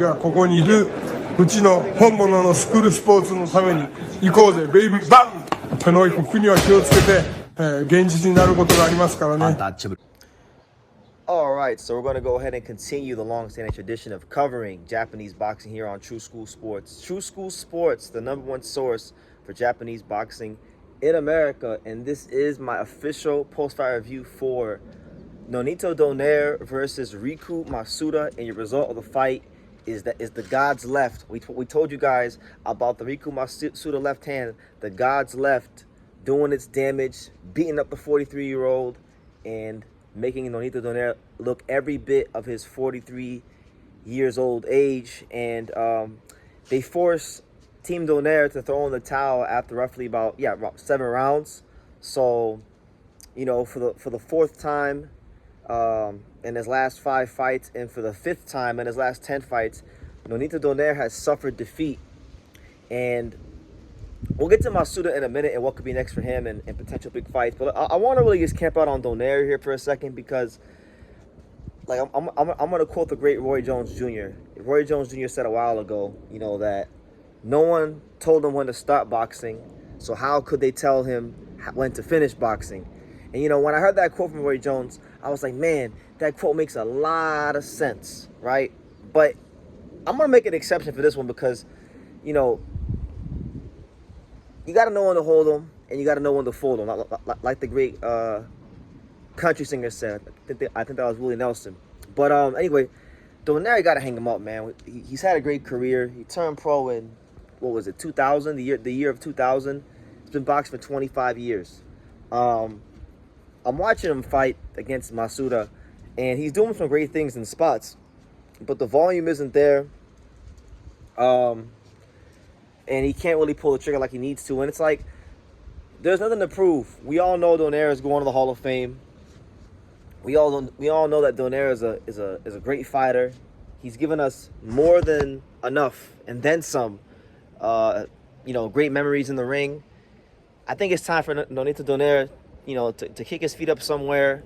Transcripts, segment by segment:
がここにいるうちの本物のスクールスポーツのために行こうぜベイビーバン手の服には気をつけて、現実になることがありますからね。Alright, so we're going to go ahead and continue the long-standing tradition of covering Japanese boxing here on True School Sports. True School Sports, the #1 source for Japanese boxing in America. And this is my official post-fight review for Nonito Donaire versus Riku Masuda. And your result of the fight is the God's left. We told you guys about the Riku Masuda left hand. The God's left doing its damage, beating up the 43-year-old, and making Nonito Donaire look every bit of his 43 years old age. And they forced Team Donaire to throw in the towel after roughly about 7 rounds. So, you know, for the 4th time in his last 5 fights, and for the 5th time in his last 10 fights, Nonito Donaire has suffered defeat. And we'll get to Masuda in a minute and what could be next for him and potential big fights. But I want to really just camp out on Donaire here for a second, because like I'm going to quote the great Roy Jones Jr. Roy Jones Jr. said a while ago, you know, that no one told him when to start boxing, so how could they tell him when to finish boxing? And, you know, when I heard that quote from Roy Jones, I was like, man, that quote makes a lot of sense, right? But I'm going to make an exception for this one because, you know, you got to know when to hold them, and you got to know when to fold them. Like the great country singer said. I think that was Willie Nelson. But anyway, Donaire got to hang him up, man. He's had a great career. He turned pro in, what was it, 2000? The year of 2000. He's been boxing for 25 years. I'm watching him fight against Masuda, and he's doing some great things in spots, but the volume isn't there. And he can't really pull the trigger like he needs to. And it's like, there's nothing to prove. We all know Donaire is going to the Hall of Fame. We all know that Donaire is a great fighter. He's given us more than enough, and then some. You know, great memories in the ring. I think it's time for Nonito Donaire, you know, to kick his feet up somewhere,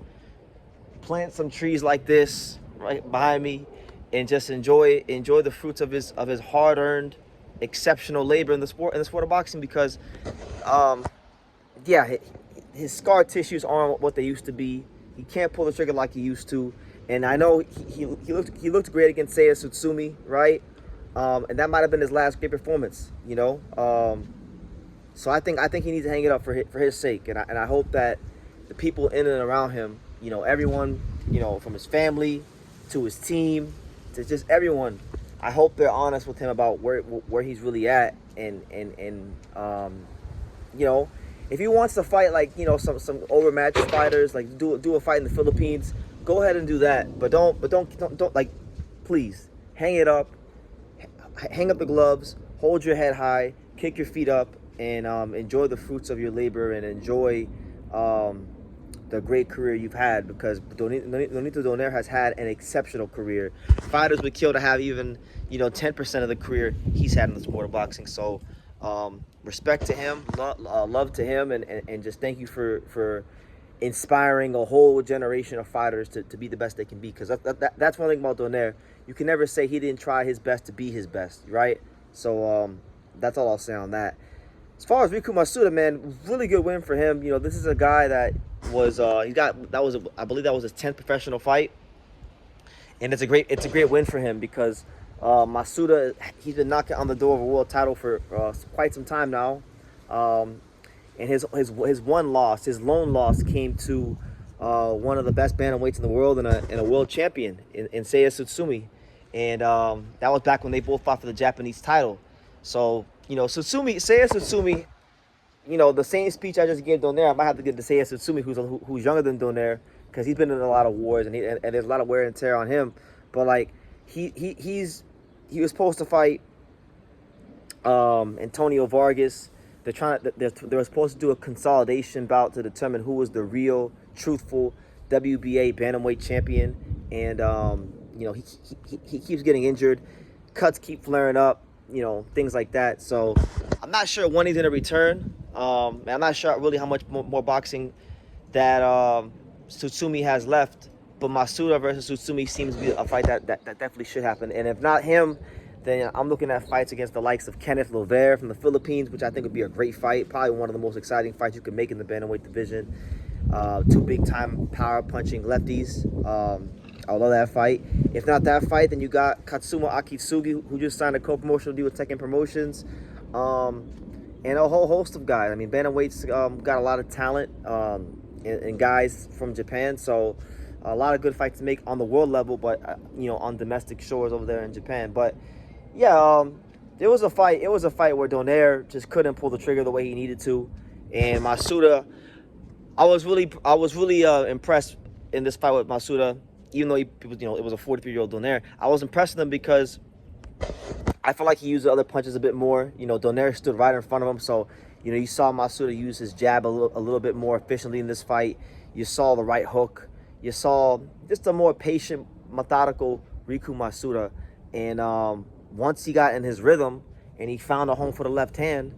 plant some trees like this right behind me, and just enjoy the fruits of his hard-earned, exceptional labor in the sport of boxing. Because his scar tissues aren't what they used to be. He can't pull the trigger like he used to. And I know he looked great against Seiya Tsutsumi, right? And that might have been his last great performance, you know. So I think he needs to hang it up for his sake. And I hope that the people in and around him, you know, everyone, you know, from his family to his team to just everyone, I hope they're honest with him about where he's really at, and you know, if he wants to fight like, you know, some overmatched fighters, like do a fight in the Philippines, go ahead and do that. But don't like, please hang it up, hang up the gloves, hold your head high, kick your feet up, and enjoy the fruits of your labor, and enjoy the great career you've had, because Nonito Donaire has had an exceptional career. Fighters would kill to have even, you know, 10% of the career he's had in the sport of boxing. So respect to him, love to him, and just thank you for inspiring a whole generation of fighters to be the best they can be. Because that's one thing about Donaire. You can never say he didn't try his best to be his best, right? So that's all I'll say on that. As far as Riku Masuda, man, really good win for him. You know, this is a guy that was I believe that was his 10th professional fight, and it's a great win for him, because Masuda, he's been knocking on the door of a world title for quite some time now, and his one loss, his lone loss, came to one of the best bantamweights in the world and a world champion in Seiya Tsutsumi, and that was back when they both fought for the Japanese title. So, you know, Seiya Tsutsumi, you know, the same speech I just gave Donaire, I might have to give to Seiya Tsutsumi, who's younger than Donaire, because he's been in a lot of wars, and there's a lot of wear and tear on him. But like, he was supposed to fight Antonio Vargas. They were supposed to do a consolidation bout to determine who was the real, truthful WBA bantamweight champion, and you know, he keeps getting injured, cuts keep flaring up, you know, things like that. So I'm not sure when he's going to return. I'm not sure really how much more boxing that Tsutsumi has left. But Masuda versus Utsumi seems to be a fight that definitely should happen. And if not him, then I'm looking at fights against the likes of Kenneth Lovere from the Philippines, which I think would be a great fight. Probably one of the most exciting fights you can make in the bantamweight division. Two big-time power-punching lefties. I love that fight. If not that fight, then you got Katsuma Akitsugi, who just signed a co-promotional deal with Tekken Promotions. And a whole host of guys. I mean, bantamweight's got a lot of talent and guys from Japan. So a lot of good fights to make on the world level, but on domestic shores over there in Japan. But yeah, it was a fight. It was a fight where Donaire just couldn't pull the trigger the way he needed to, and Masuda. I was really impressed in this fight with Masuda, even though it was a 43-year-old Donaire. I was impressed with him because I felt like he used the other punches a bit more. Donaire stood right in front of him, so you saw Masuda use his jab a little bit more efficiently in this fight. You saw the right hook. You saw just a more patient, methodical Riku Masuda, and once he got in his rhythm and he found a home for the left hand,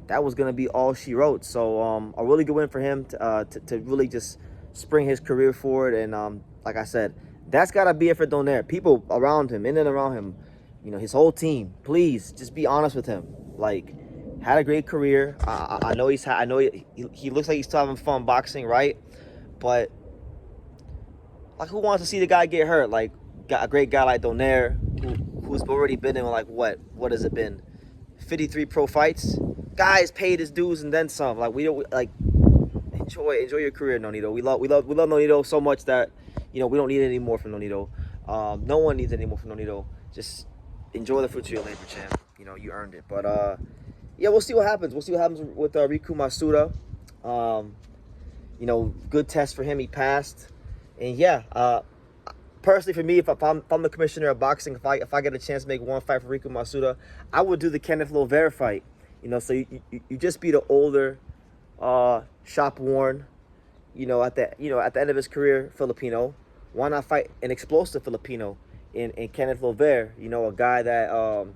that was going to be all she wrote. So a really good win for him to really just spring his career forward. And like I said, that's got to be it for Donaire. People around him, in and around him, his whole team, please just be honest with him. Like, had a great career. I know he looks like he's still having fun boxing, right? But like, who wants to see the guy get hurt? Like, got a great guy like Donaire, who's already been in like what has it been, 53 pro fights. Guys paid his dues and then some. Like, we don't like enjoy your career, Nonito. We love Nonito so much that we don't need any more from Nonito. No one needs any more from Nonito. Just enjoy the fruits of your labor, champ. You earned it. But yeah, we'll see what happens. We'll see what happens with Riku Masuda. Good test for him. He passed. And yeah, personally for me, if I'm the commissioner of boxing, if I get a chance to make one fight for Riku Masuda, I would do the Kenneth Lovere fight. So you just be the older, shop worn, at the end of his career Filipino. Why not fight an explosive Filipino in Kenneth Lovere? A guy that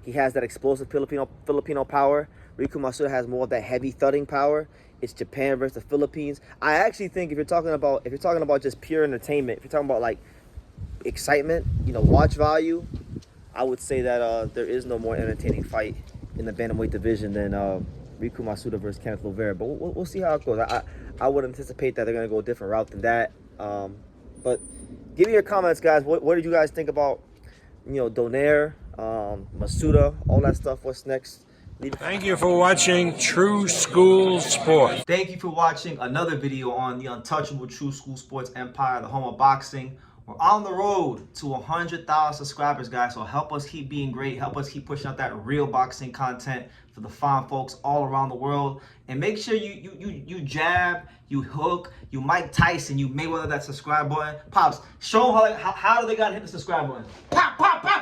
he has that explosive Filipino power. Riku Masuda has more of that heavy thudding power. It's Japan versus the Philippines. I actually think if you're talking about just pure entertainment, if you're talking about like excitement, watch value, I would say that there is no more entertaining fight in the bantamweight division than Riku Masuda versus Kenneth Lovere. But we'll see how it goes. I would anticipate that they're going to go a different route than that. But give me your comments, guys. What did you guys think about Donaire, Masuda, all that stuff? What's next? Thank you for watching True School Sports. Thank you for watching another video on the untouchable True School Sports Empire, the home of boxing. We're on the road to 100,000 subscribers, guys. So help us keep being great. Help us keep pushing out that real boxing content for the fine folks all around the world. And make sure you jab, you hook, you Mike Tyson, you Mayweather that subscribe button. Pops, show them how do they gotta hit the subscribe button. Pop, pop, pop.